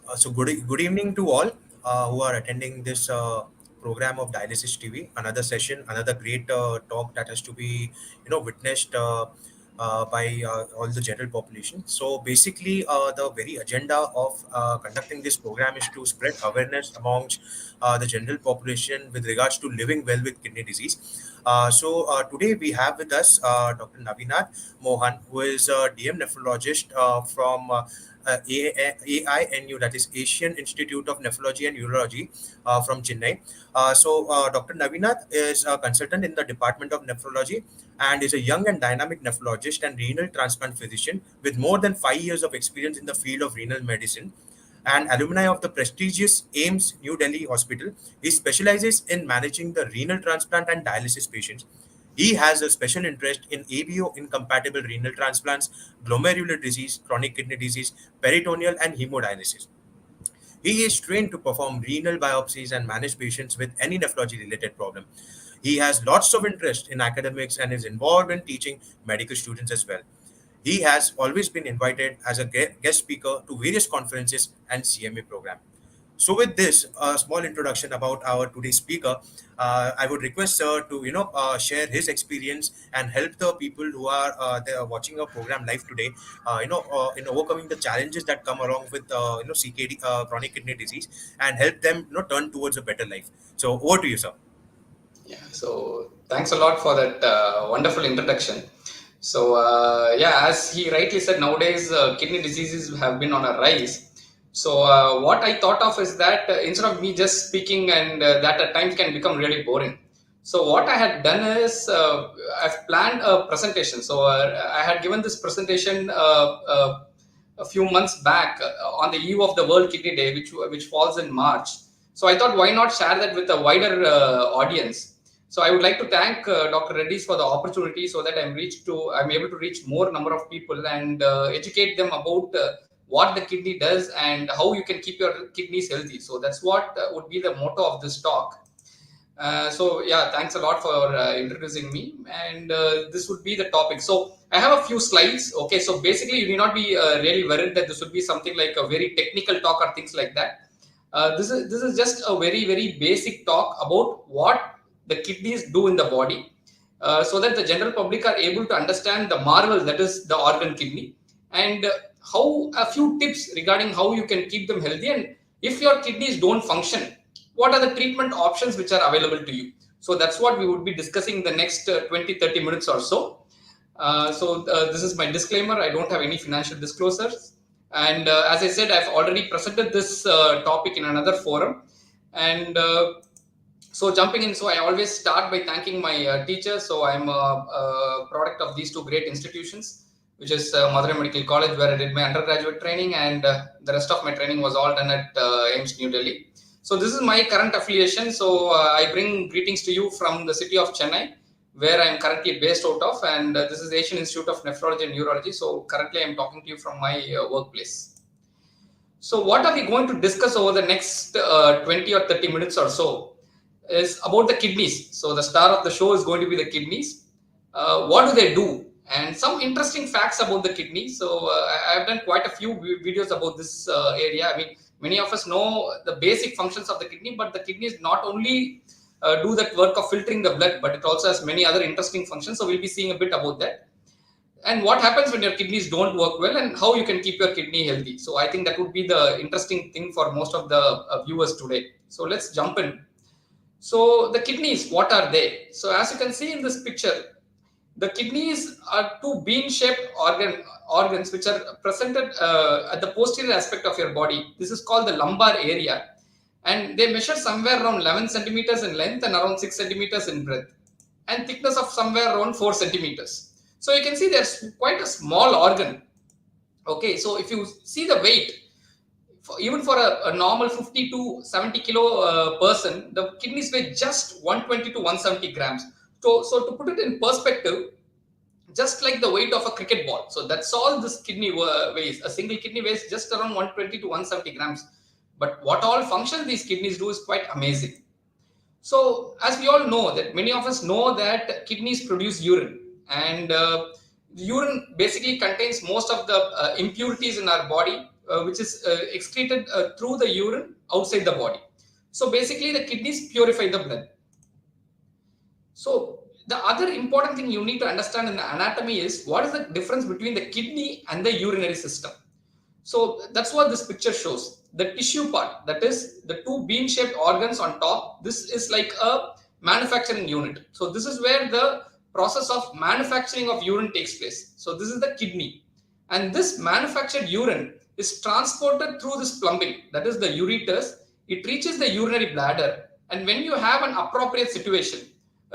Good evening to all who are attending this program of Dialysis TV. Another session, another great talk that has to be witnessed by all the general population. So basically, the very agenda of conducting this program is to spread awareness amongst the general population with regards to living well with kidney disease. Today we have with us Dr. Navinath Mohan, who is a DM nephrologist from AINU, that is Asian Institute of Nephrology and Urology from Chennai. Dr. Navinath is a consultant in the Department of Nephrology and is a young and dynamic nephrologist and renal transplant physician with more than 5 years of experience in the field of renal medicine and alumni of the prestigious AIMS New Delhi Hospital. He specializes in managing the renal transplant and dialysis patients. He has a special interest in ABO incompatible renal transplants, glomerular disease, chronic kidney disease, peritoneal, and hemodialysis. He is trained to perform renal biopsies and manage patients with any nephrology related problem. He has lots of interest in academics and is involved in teaching medical students as well. He has always been invited as a guest speaker to various conferences and CMA program. So, with this small introduction about our today's speaker, I would request sir to share his experience and help the people who are there watching our program live today, in overcoming the challenges that come along with CKD, chronic kidney disease, and help them turn towards a better life. So, over to you, sir. Yeah, so thanks a lot for that wonderful introduction. As he rightly said, nowadays kidney diseases have been on a rise. What I thought of is that instead of me just speaking, and that at times can become really boring. So, what I had done is I've planned a presentation. I had given this presentation a few months back on the eve of the World Kidney Day, which falls in March. So, I thought, why not share that with a wider audience? So I would like to thank Dr. Reddy's for the opportunity, so that I'm able to reach more number of people and educate them about what the kidney does and how you can keep your kidneys healthy. So that's what would be the motto of this talk. Thanks a lot for introducing me, and this would be the topic. So I have a few slides. Okay, so basically you need not be really worried that this would be something like a very technical talk or things like that. This is just a very basic talk about what the kidneys do in the body, so that the general public are able to understand the marvel that is the organ kidney, and how a few tips regarding how you can keep them healthy, and if your kidneys don't function, what are the treatment options which are available to you. So that's what we would be discussing in the next 20-30 minutes or so. This is my disclaimer. I don't have any financial disclosures, and as I said, I've already presented this topic in another forum. And jumping in, I always start by thanking my teachers. So I'm a product of these two great institutions, which is Madurai Medical College, where I did my undergraduate training, and the rest of my training was all done at AIMS New Delhi. So this is my current affiliation. So I bring greetings to you from the city of Chennai, where I'm currently based out of, and this is Asian Institute of Nephrology and Urology. So currently I'm talking to you from my workplace. So what are we going to discuss over the next 20 or 30 minutes or so is about the kidneys. So the star of the show is going to be the kidneys. What do they do? And some interesting facts about the kidney. So I've done quite a few videos about this area. I mean, many of us know the basic functions of the kidney, but the kidneys not only do that work of filtering the blood, but it also has many other interesting functions. So we'll be seeing a bit about that. And what happens when your kidneys don't work well, and how you can keep your kidney healthy. So I think that would be the interesting thing for most of the viewers today. So let's jump in. So the kidneys, what are they? So as you can see in this picture, the kidneys are two bean-shaped organs which are presented at the posterior aspect of your body. This is called the lumbar area, and they measure somewhere around 11 centimeters in length and around 6 centimeters in breadth, and thickness of somewhere around 4 centimeters. So you can see there's quite a small organ. Okay, so if you see the weight, even for a normal 50 to 70 kilo person, the kidneys weigh just 120 to 170 grams. So to put it in perspective, just like the weight of a cricket ball. So that's all this kidney weighs. A single kidney weighs just around 120 to 170 grams. But what all functions these kidneys do is quite amazing. So as we all know, that many of us know that kidneys produce urine, and urine basically contains most of the impurities in our body, which is excreted through the urine outside the body. So basically, the kidneys purify the blood. So the other important thing you need to understand in the anatomy is what is the difference between the kidney and the urinary system. So that's what this picture shows. The tissue part, that is the two bean-shaped organs on top, this is like a manufacturing unit. So this is where the process of manufacturing of urine takes place. So this is the kidney. And this manufactured urine is transported through this plumbing, that is the ureters. It reaches the urinary bladder. And when you have an appropriate situation,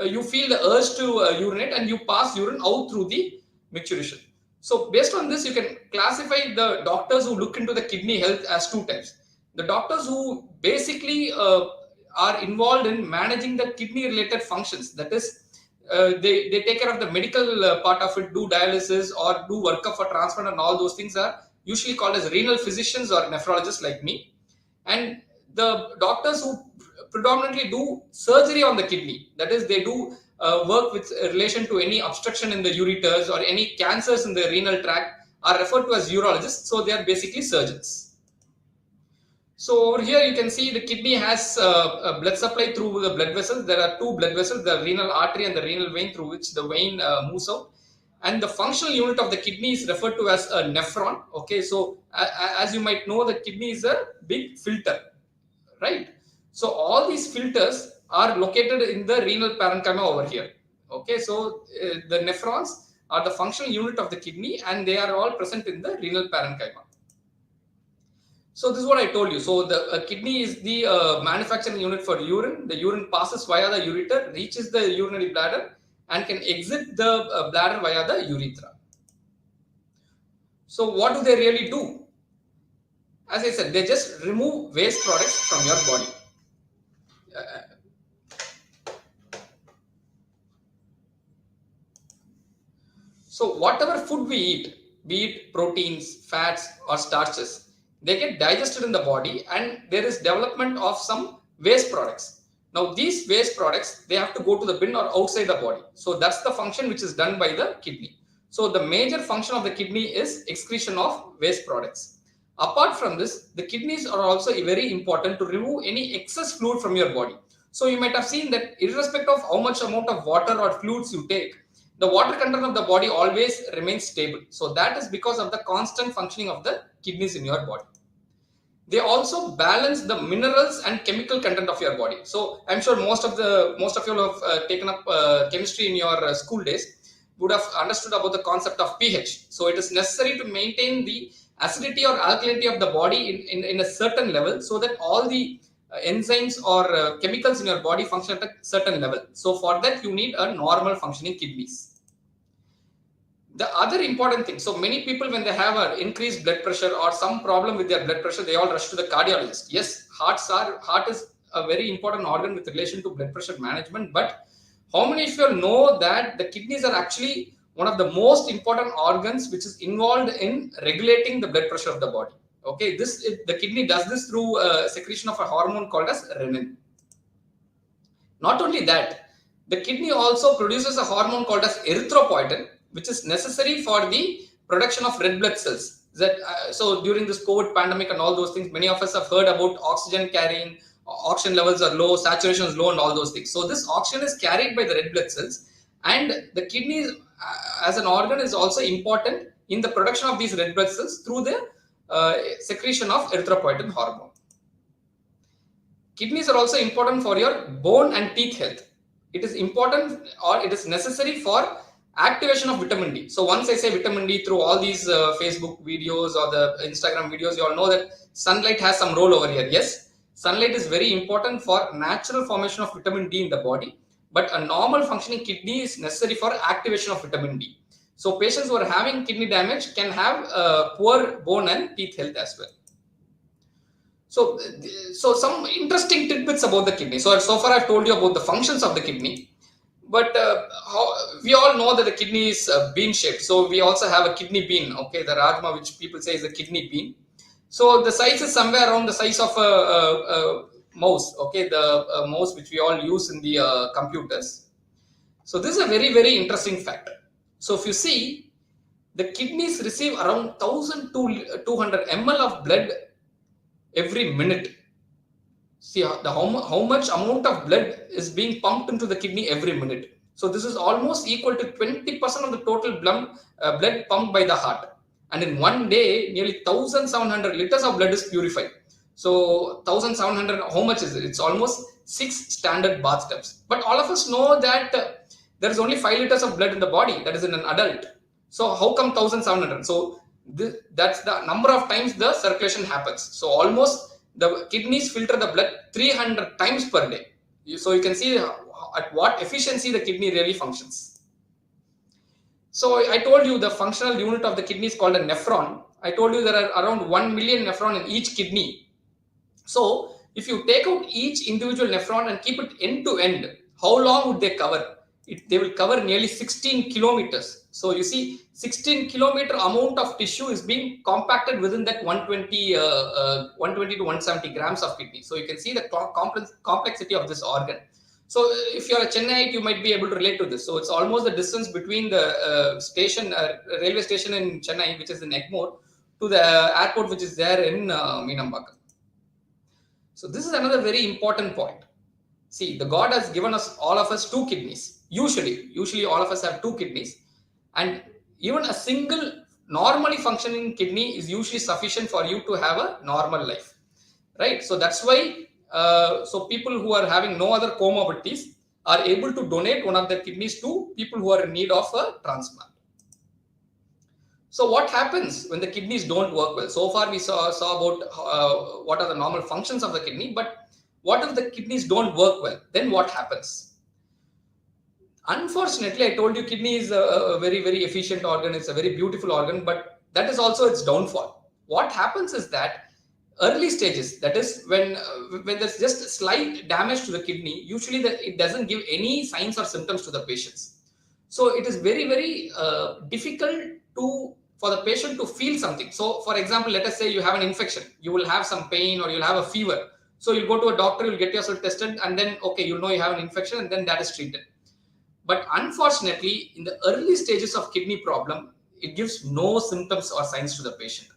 you feel the urge to urinate and you pass urine out through the micturition. So based on this, you can classify the doctors who look into the kidney health as two types. The doctors who basically are involved in managing the kidney related functions, that is, they take care of the medical part of it, do dialysis or do workup for transplant and all those things, are usually called as renal physicians or nephrologists like me. And the doctors who predominantly do surgery on the kidney, that is, they do work with relation to any obstruction in the ureters or any cancers in the renal tract, are referred to as urologists. So they are basically surgeons. So over here you can see the kidney has a blood supply through the blood vessels. There are two blood vessels, the renal artery and the renal vein, through which the vein moves out. And the functional unit of the kidney is referred to as a nephron. Okay, so as you might know, the kidney is a big filter, right? So all these filters are located in the renal parenchyma over here. Okay, so the nephrons are the functional unit of the kidney and they are all present in the renal parenchyma. So this is what I told you. So the kidney is the manufacturing unit for urine. The urine passes via the ureter, reaches the urinary bladder and can exit the bladder via the urethra. So what do they really do? As I said, they just remove waste products from your body. So whatever food we eat, be it proteins, fats or starches, they get digested in the body and there is development of some waste products. Now these waste products, they have to go to the bin or outside the body. So that's the function which is done by the kidney. So the major function of the kidney is excretion of waste products. Apart from this, the kidneys are also very important to remove any excess fluid from your body. So you might have seen that irrespective of how much amount of water or fluids you take, the water content of the body always remains stable. So that is because of the constant functioning of the kidneys in your body. They also balance the minerals and chemical content of your body. So I'm sure most of you have taken up chemistry in your school days, would have understood about the concept of pH. So it is necessary to maintain the acidity or alkalinity of the body in a certain level, so that all the enzymes or chemicals in your body function at a certain level. So for that you need a normal functioning kidneys. The other important thing, so many people, when they have an increased blood pressure or some problem with their blood pressure, they all rush to the cardiologist. Yes, heart is a very important organ with relation to blood pressure management, but how many of you know that the kidneys are actually one of the most important organs which is involved in regulating the blood pressure of the body? Okay, the kidney does this through secretion of a hormone called as renin. Not only that, the kidney also produces a hormone called as erythropoietin, which is necessary for the production of red blood cells. So during this COVID pandemic and all those things, many of us have heard about oxygen carrying, oxygen levels are low, saturation is low and all those things. So this oxygen is carried by the red blood cells, and the kidney as an organ is also important in the production of these red blood cells through the secretion of erythropoietin hormone. Kidneys are also important for your bone and teeth health. It is important, or it is necessary for activation of vitamin D. So once I say vitamin D, through all these Facebook videos or the Instagram videos, you all know that sunlight has some role over here. Yes, sunlight is very important for natural formation of vitamin D in the body, but a normal functioning kidney is necessary for activation of vitamin D. So patients who are having kidney damage can have poor bone and teeth health as well. So some interesting tidbits about the kidney. So far I've told you about the functions of the kidney, but we all know that the kidney is bean shaped. So we also have a kidney bean. Okay, the rajma, which people say is a kidney bean. So the size is somewhere around the size of a mouse. Okay, the mouse which we all use in the computers. So this is a very, very interesting fact. So if you see, The kidneys receive around 1000 to 200 ml of blood every minute. See how much amount of blood is being pumped into the kidney every minute. So this is almost equal to 20% of the total blood pumped by the heart. And in one day, nearly 1700 liters of blood is purified. So 1700, how much is it? It's almost 6 standard bathtubs. But all of us know that there is only 5 liters of blood in the body, that is in an adult. So how come 1700? So that's the number of times the circulation happens. So almost the kidneys filter the blood 300 times per day. So you can see at what efficiency the kidney really functions. So I told you the functional unit of the kidney is called a nephron. I told you there are around 1 million nephron in each kidney. So if you take out each individual nephron and keep it end to end, how long would they cover? They will cover nearly 16 kilometers. So you see, 16-kilometer amount of tissue is being compacted within that 120 to 170 grams of kidney. So you can see the complexity of this organ. So if you're a Chennai, you might be able to relate to this. So it's almost the distance between the railway station in Chennai, which is in Egmore, to the airport, which is there in Meenambakam. So this is another very important point. See, the God has given us, all of us, 2 kidneys. Usually all of us have 2 kidneys. And even a single normally functioning kidney is usually sufficient for you to have a normal life. Right? So that's why, so people who are having no other comorbidities are able to donate one of their kidneys to people who are in need of a transplant. So what happens when the kidneys don't work well? So far we saw about what are the normal functions of the kidney, but what if the kidneys don't work well? Then what happens? Unfortunately, I told you kidney is a very, very efficient organ. It's a very beautiful organ, but that is also its downfall. What happens is that early stages, that is when there's just slight damage to the kidney, usually it doesn't give any signs or symptoms to the patients. So it is very, very difficult for the patient to feel something. So for example, let us say you have an infection, you will have some pain or you'll have a fever. So you'll go to a doctor, you'll get yourself tested, and then, okay, you'll know you have an infection, and then that is treated. But unfortunately, in the early stages of kidney problem, it gives no symptoms or signs to the patient.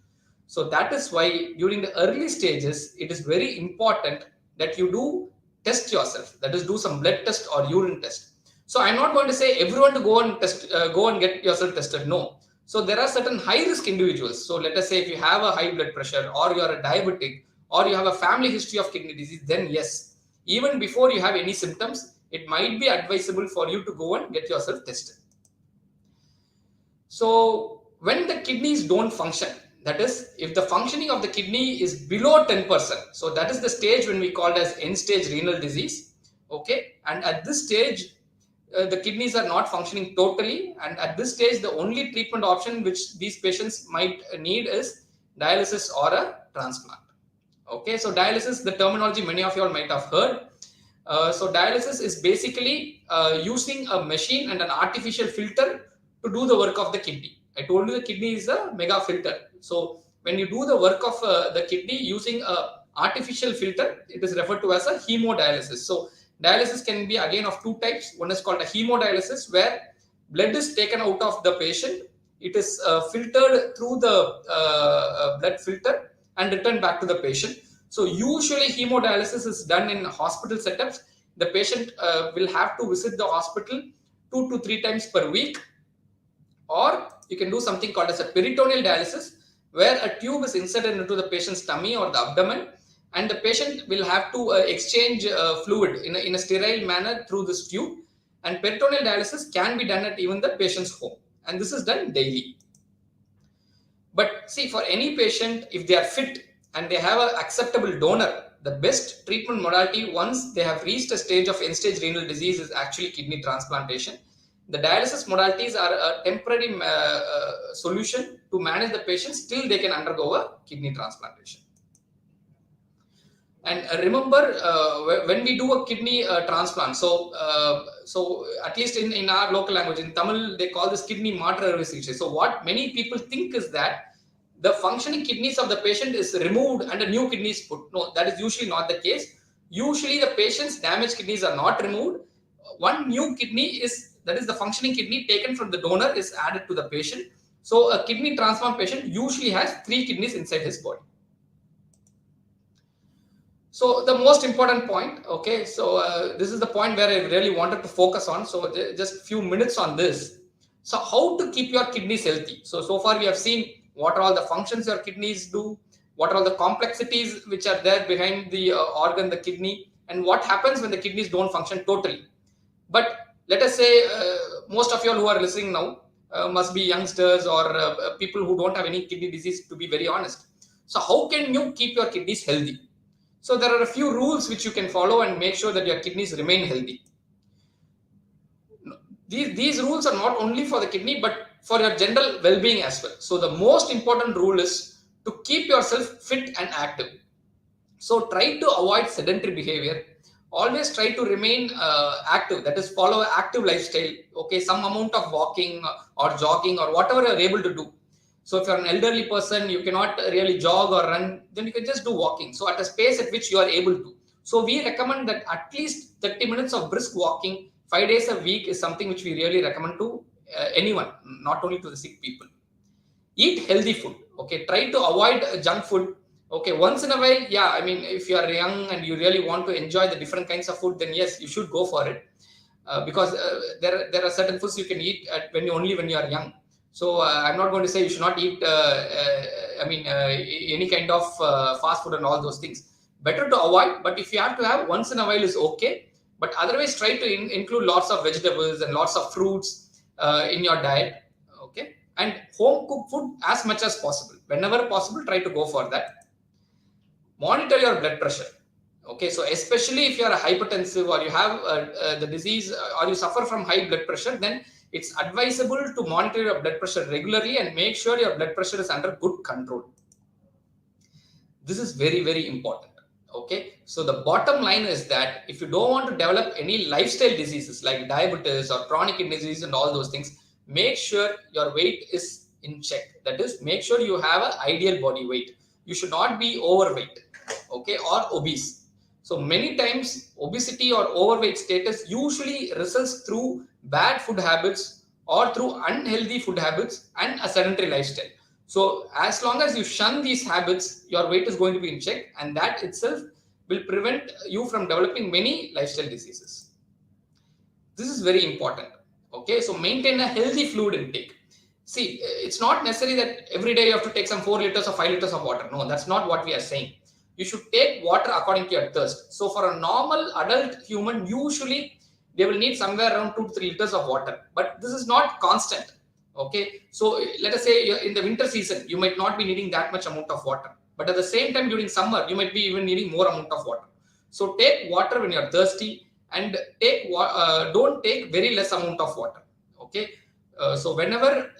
So that is why during the early stages, it is very important that you do test yourself. That is, do some blood test or urine test. So I'm not going to say everyone to go and get yourself tested. No. So there are certain high risk individuals. So let us say if you have a high blood pressure, or you are a diabetic, or you have a family history of kidney disease, then yes, even before you have any symptoms, it might be advisable for you to go and get yourself tested. So when the kidneys don't function, that is, if the functioning of the kidney is below 10%, so that is the stage when we call it as end stage renal disease. Okay, and at this stage, the kidneys are not functioning totally, and at this stage the only treatment option which these patients might need is dialysis or a transplant. Okay, so dialysis, the terminology many of you all might have heard. So dialysis is basically using a machine and an artificial filter to do the work of the kidney. I told you the kidney is a mega filter. So when you do the work of the kidney using a artificial filter, it is referred to as a hemodialysis. So dialysis can be again of 2 types. One is called a hemodialysis, where blood is taken out of the patient. It is filtered through the blood filter and returned back to the patient. So usually hemodialysis is done in hospital setups. The patient will have to visit the hospital 2 to 3 times per week. Or you can do something called as a peritoneal dialysis, where a tube is inserted into the patient's tummy or the abdomen, and the patient will have to exchange fluid in a sterile manner through this tube. And peritoneal dialysis can be done at even the patient's home, and this is done daily. But see, for any patient, if they are fit and they have an acceptable donor, the best treatment modality once they have reached a stage of end-stage renal disease is actually kidney transplantation. The dialysis modalities are a temporary solution to manage the patients till they can undergo a kidney transplantation. And remember, when we do a kidney transplant, so at least in our local language, in Tamil, they call this kidney martyr resection. So what many people think is that the functioning kidneys of the patient is removed and a new kidney is put. No, that is usually not the case. Usually the patient's damaged kidneys are not removed. One new kidney is, that is the functioning kidney taken from the donor, is added to the patient. So a kidney transplant patient usually has 3 kidneys inside his body. So the most important point, okay, so this is the point where I really wanted to focus on. So just few minutes on this. So how to keep your kidneys healthy? So far we have seen what are all the functions your kidneys do, what are all the complexities which are there behind the organ, the kidney, and what happens when the kidneys don't function totally. But let us say most of you all who are listening now must be youngsters or people who don't have any kidney disease, to be very honest. So how can you keep your kidneys healthy? So there are a few rules which you can follow and make sure that your kidneys remain healthy. These rules are not only for the kidney but for your general well-being as well. So the most important rule is to keep yourself fit and active. So try to avoid sedentary behavior. Always try to remain active. That is, follow an active lifestyle. Okay, some amount of walking or jogging or whatever you're able to do. So if you're an elderly person, you cannot really jog or run, then you can just do walking. So at a pace at which you are able to. So we recommend that at least 30 minutes of brisk walking 5 days a week is something which we really recommend to anyone, not only to the sick people. Eat healthy food. Okay, try to avoid junk food. Okay, once in a while, yeah, I mean, if you are young and you really want to enjoy the different kinds of food, then yes, you should go for it. Because there are certain foods you can eat when you only when you are young. So I'm not going to say you should not eat any kind of fast food and all those things. Better to avoid, but if you have to have once in a while is okay. But otherwise try to include lots of vegetables and lots of fruits in your diet. Okay, and home cooked food as much as possible. Whenever possible, try to go for that. Monitor your blood pressure. Okay, so especially if you are a hypertensive or you have the disease or you suffer from high blood pressure, then it's advisable to monitor your blood pressure regularly and make sure your blood pressure is under good control. This is very, very important. Okay, so the bottom line is that if you don't want to develop any lifestyle diseases like diabetes or chronic kidney disease and all those things, make sure your weight is in check. That is, make sure you have an ideal body weight. You should not be overweight, okay, or obese. So many times obesity or overweight status usually results through bad food habits or through unhealthy food habits and a sedentary lifestyle. So as long as you shun these habits, your weight is going to be in check, and that itself will prevent you from developing many lifestyle diseases. This is very important. Okay, so maintain a healthy fluid intake. See, it's not necessary that every day you have to take some 4 liters or 5 liters of water. No, that's not what we are saying. You should take water according to your thirst. So for a normal adult human, usually they will need somewhere around 2 to 3 liters of water. But this is not constant. Okay, so let us say in the winter season, you might not be needing that much amount of water. But at the same time, during summer, you might be even needing more amount of water. So take water when you're thirsty, and don't take very less amount of water. Okay, so whenever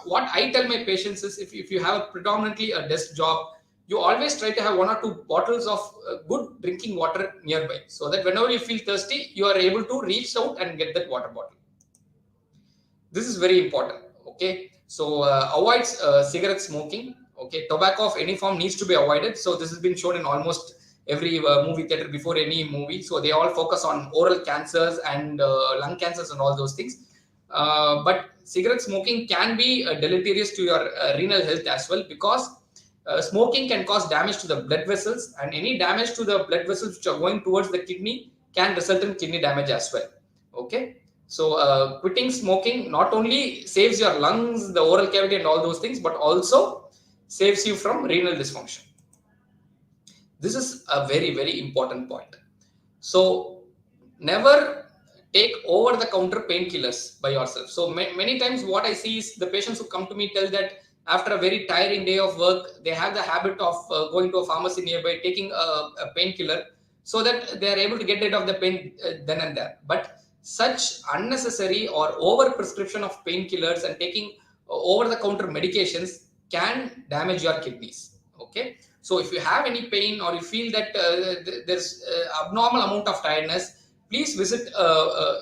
what I tell my patients is, if you have predominantly a desk job, you always try to have 1 or 2 bottles of good drinking water nearby, so that whenever you feel thirsty, you are able to reach out and get that water bottle. This is very important. Okay, so avoid cigarette smoking. Okay, tobacco of any form needs to be avoided. So this has been shown in almost every movie theater before any movie. So they all focus on oral cancers and lung cancers and all those things. But cigarette smoking can be deleterious to your renal health as well, because smoking can cause damage to the blood vessels, and any damage to the blood vessels which are going towards the kidney can result in kidney damage as well. Okay, so quitting smoking not only saves your lungs, the oral cavity and all those things, but also saves you from renal dysfunction. This is a very, very important point. So never take over the counter painkillers by yourself. So many times what I see is the patients who come to me tell that after a very tiring day of work, they have the habit of going to a pharmacy nearby, taking a painkiller, so that they are able to get rid of the pain then and there. But such unnecessary or over prescription of painkillers and taking over the counter medications can damage your kidneys. Okay, so if you have any pain or you feel that there's abnormal amount of tiredness, please visit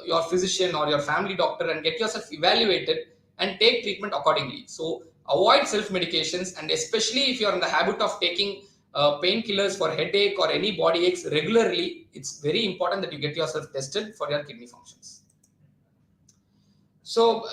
your physician or your family doctor and get yourself evaluated and take treatment accordingly. So avoid self medications, and especially if you're in the habit of taking painkillers for headache or any body aches regularly, it's very important that you get yourself tested for your kidney functions. So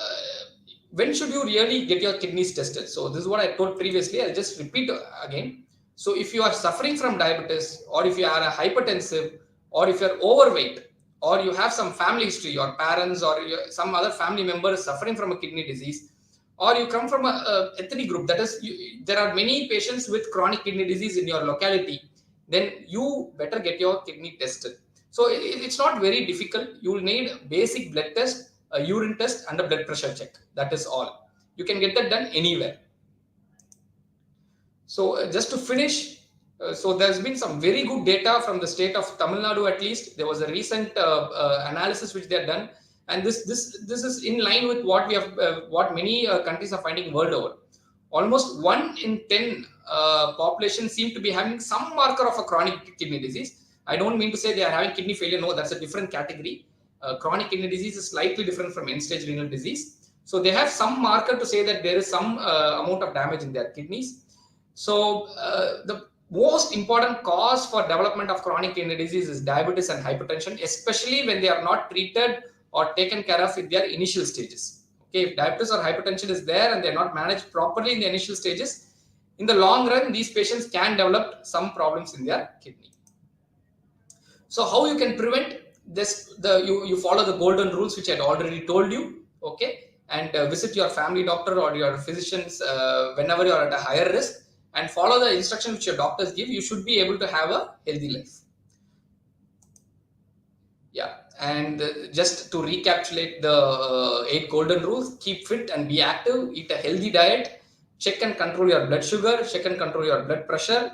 when should you really get your kidneys tested? So this is what I told previously. I'll just repeat again. So if you are suffering from diabetes, or if you are a hypertensive, or if you're overweight, or you have some family history, your parents or some other family member is suffering from a kidney disease, or you come from a ethnic group, that is, there are many patients with chronic kidney disease in your locality, then you better get your kidney tested. So it's not very difficult. You will need basic blood test, a urine test, and a blood pressure check. That is all. You can get that done anywhere. So just to finish, so there's been some very good data from the state of Tamil Nadu. At least there was a recent analysis which they have done, and this is in line with what we have, what many countries are finding world over. Almost 1 in 10 population seem to be having some marker of a chronic kidney disease. I don't mean to say they are having kidney failure. No, that's a different category. Chronic kidney disease is slightly different from end-stage renal disease. So they have some marker to say that there is some amount of damage in their kidneys. So the most important cause for development of chronic kidney disease is diabetes and hypertension, especially when they are not treated or taken care of in their initial stages. Okay, if diabetes or hypertension is there and they're not managed properly in the initial stages, in the long run, these patients can develop some problems in their kidney. So how you can prevent this? You follow the golden rules which I had already told you. Okay, and visit your family doctor or your physicians whenever you are at a higher risk, and follow the instruction which your doctors give. You should be able to have a healthy life. Yeah, and just to recapitulate the 8 golden rules: keep fit and be active, eat a healthy diet, check and control your blood sugar, check and control your blood pressure,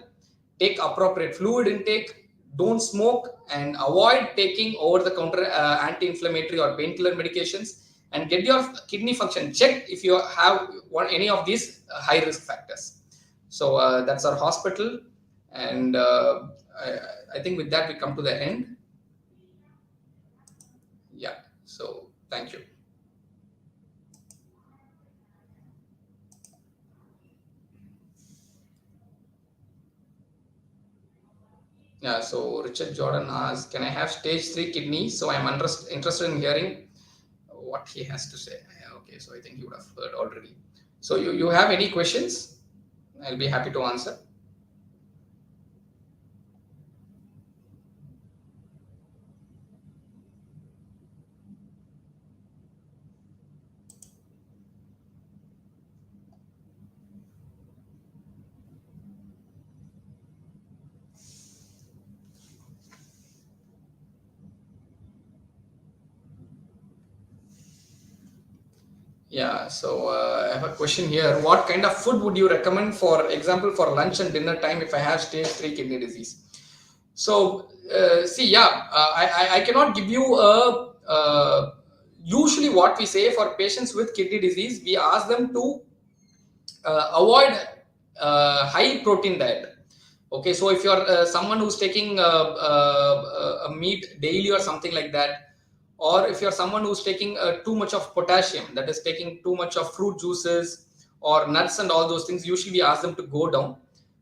take appropriate fluid intake, don't smoke, and avoid taking over the counter anti-inflammatory or painkiller medications, and get your kidney function checked if you have any of these high risk factors. So that's our hospital, and I think with that we come to the end. Yeah, so thank you. Yeah, so Richard Jordan asks, can I have stage 3 kidney? So I'm interested in hearing what he has to say. Yeah, okay, so I think you would have heard already. So you have any questions? I'll be happy to answer. Yeah, so I have a question here. What kind of food would you recommend, for example, for lunch and dinner time if I have stage 3 kidney disease? So, see, yeah, I cannot give you a. Usually, what we say for patients with kidney disease, we ask them to avoid high protein diet. Okay, so if you're someone who's taking a meat daily or something like that, or if you're someone who's taking too much of potassium, that is taking too much of fruit juices or nuts and all those things, usually we ask them to go down.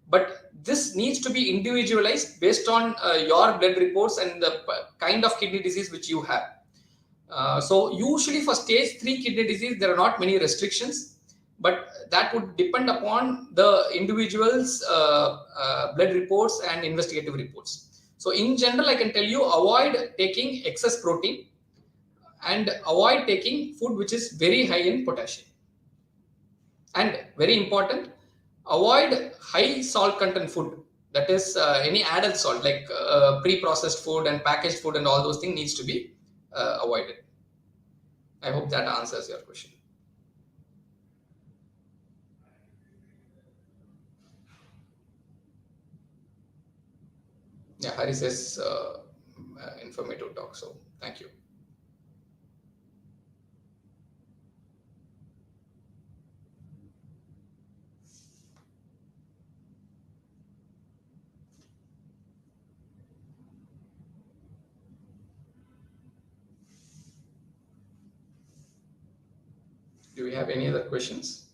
But this needs to be individualized based on your blood reports and the kind of kidney disease which you have. So usually for stage 3 kidney disease, there are not many restrictions, but that would depend upon the individual's blood reports and investigative reports. So in general, I can tell you, avoid taking excess protein and avoid taking food which is very high in potassium. And very important, avoid high salt content food. That is any added salt like pre-processed food and packaged food and all those things needs to be avoided. I hope that answers your question. Yeah, Hari says informative talk. So thank you. Do we have any other questions?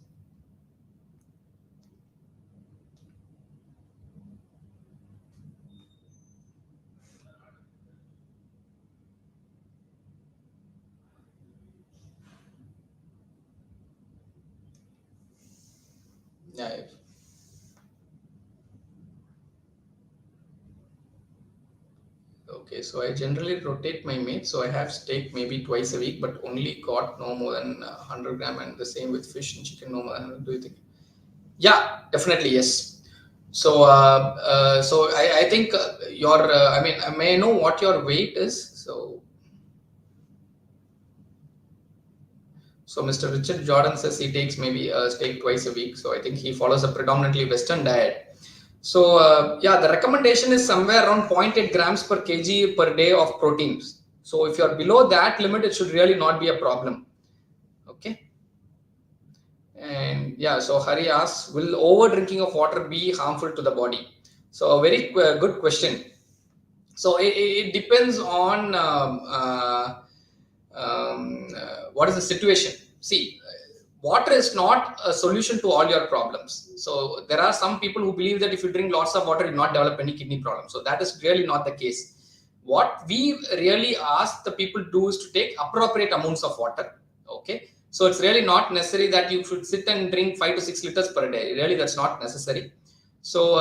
Yeah. Okay, so I generally rotate my meat. So I have steak maybe twice a week, but only got no more than 100 gram, and the same with fish and chicken, no more than 100. Do you think? Yeah, definitely yes. So, I think your, I mean, may I know what your weight is? So Mr. Richard Jordan says he takes maybe a steak twice a week. So I think he follows a predominantly Western diet. So yeah, the recommendation is somewhere around zero point 0.8 grams per kg per day of proteins. So if you're below that limit, it should really not be a problem. Okay. And yeah, so Hari asks, will over drinking of water be harmful to the body? So a very good question. So it depends on what is the situation. See, water is not a solution to all your problems. So there are some people who believe that if you drink lots of water, you will not develop any kidney problem. So that is really not the case. What we really ask the people to do is to take appropriate amounts of water. Okay. So it's really not necessary that you should sit and drink 5 to 6 liters per day. Really, that's not necessary. So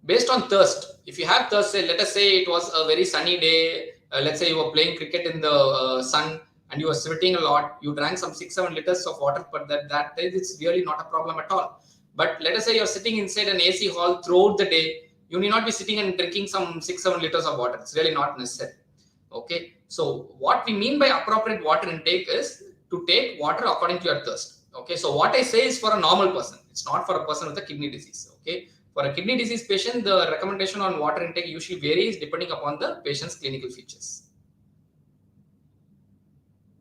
based on thirst, if you have thirst, say, let us say it was a very sunny day, let's say you were playing cricket in the sun and you were sweating a lot, you drank some 6 7 liters of water, but that day it's really not a problem at all. But let us say you're sitting inside an AC hall throughout the day, you need not be sitting and drinking some 6 7 liters of water. It's really not necessary. Okay, so what we mean by appropriate water intake is to take water according to your thirst. Okay, so what I say is for a normal person, it's not for a person with a kidney disease. Okay, for a kidney disease patient, the recommendation on water intake usually varies depending upon the patient's clinical features.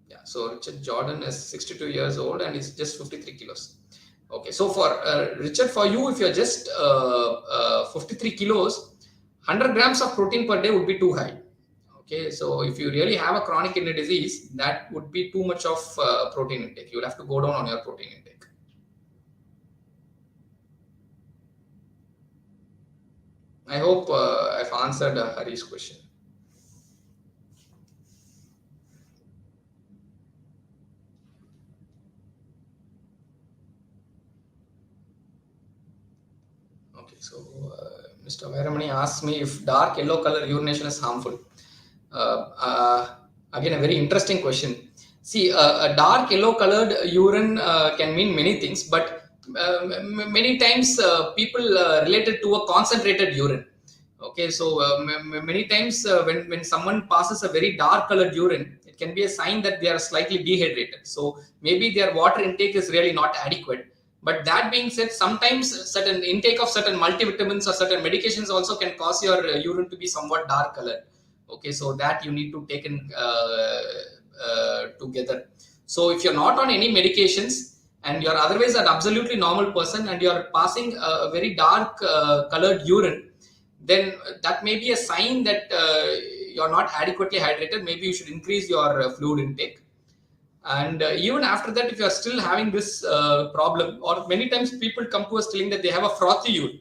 Yeah, so Richard Jordan is 62 years old and is just 53 kilos. Okay, so for Richard, for you, if you're just 53 kilos, 100 grams of protein per day would be too high. Okay, so if you really have a chronic kidney disease, that would be too much of protein intake. You'll have to go down on your protein intake. I hope I've answered Hari's question. Okay, so Mr. Vairamani asked me if dark yellow color urination is harmful. Again, a very interesting question. See, a dark yellow colored urine can mean many things, but many times people relate it to a concentrated urine. Okay, so many times when someone passes a very dark colored urine, it can be a sign that they are slightly dehydrated. So maybe their water intake is really not adequate. But that being said, sometimes certain intake of certain multivitamins or certain medications also can cause your urine to be somewhat dark colored. Okay, so that you need to take in together. So if you're not on any medications and you're otherwise an absolutely normal person and you're passing a very dark colored urine, then that may be a sign that you're not adequately hydrated. Maybe you should increase your fluid intake. And even after that, if you are still having this problem, or many times people come to us telling that they have a frothy urine.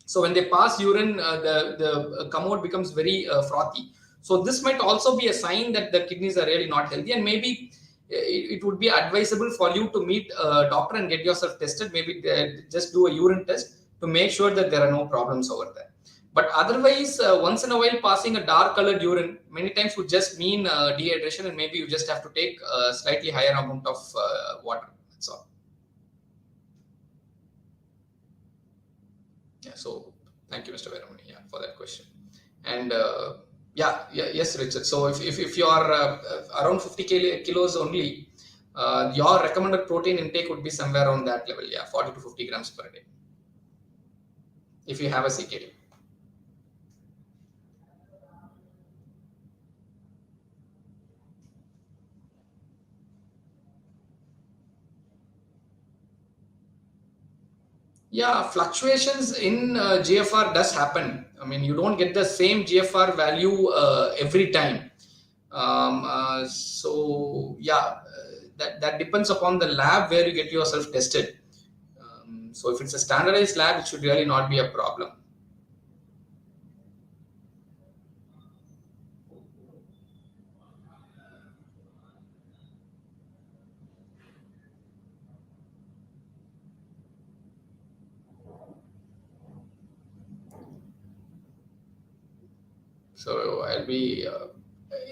So when they pass urine, the commode becomes very frothy. So this might also be a sign that the kidneys are really not healthy, and maybe it would be advisable for you to meet a doctor and get yourself tested. Maybe just do a urine test to make sure that there are no problems over there. But otherwise, once in a while, passing a dark colored urine many times would just mean dehydration, and maybe you just have to take a slightly higher amount of water. That's all. Yeah. So thank you, Mr. Veramani, yeah, for that question. And yes, Richard. So if you are around 50 kilos only, your recommended protein intake would be somewhere around that level. Yeah, 40 to 50 grams per day. If you have a CKD. Yeah, fluctuations in GFR does happen. I mean, you don't get the same GFR value every time. So yeah, that depends upon the lab where you get yourself tested. So if it's a standardized lab, it should really not be a problem. So I'll be.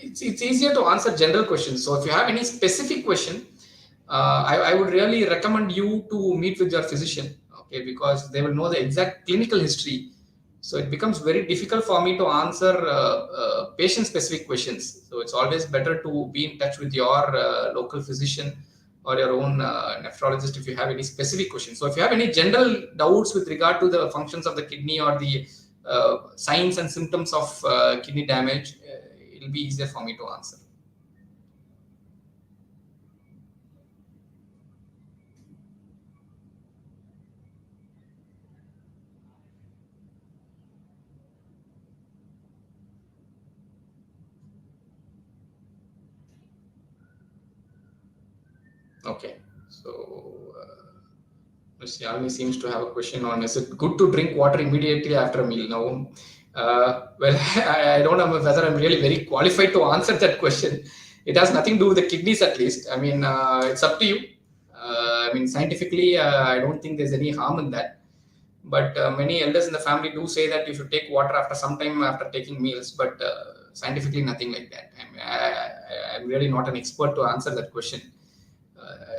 It's easier to answer general questions. So if you have any specific question, I would really recommend you to meet with your physician. Okay, because they will know the exact clinical history. So it becomes very difficult for me to answer patient specific questions. So it's always better to be in touch with your local physician or your own nephrologist if you have any specific questions. So if you have any general doubts with regard to the functions of the kidney or the signs and symptoms of kidney damage, it'll be easier for me to answer. Okay, so Ms. Yalini seems to have a question on, is it good to drink water immediately after a meal? No. Well, I don't know whether I'm really very qualified to answer that question. It has nothing to do with the kidneys, at least. I mean, it's up to you. I mean, scientifically, I don't think there's any harm in that. But many elders in the family do say that you should take water after some time after taking meals. But scientifically, nothing like that. I mean, I'm really not an expert to answer that question.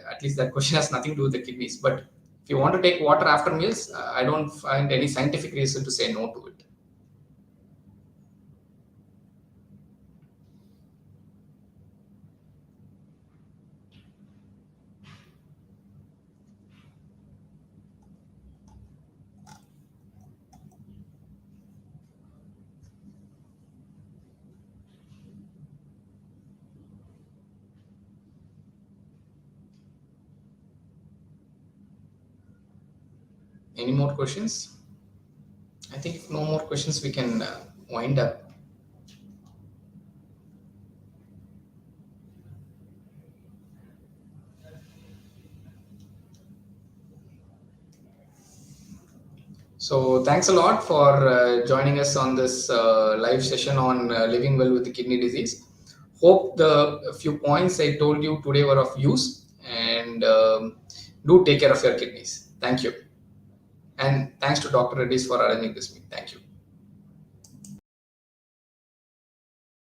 At least that question has nothing to do with the kidneys. But if you want to take water after meals, I don't find any scientific reason to say no to it. Any more questions? I think if no more questions, we can wind up. So thanks a lot for joining us on this live session on living well with the kidney disease. Hope the few points I told you today were of use, and do take care of your kidneys. Thank you. And thanks to Dr. Reddy's for arranging this meeting. Thank you.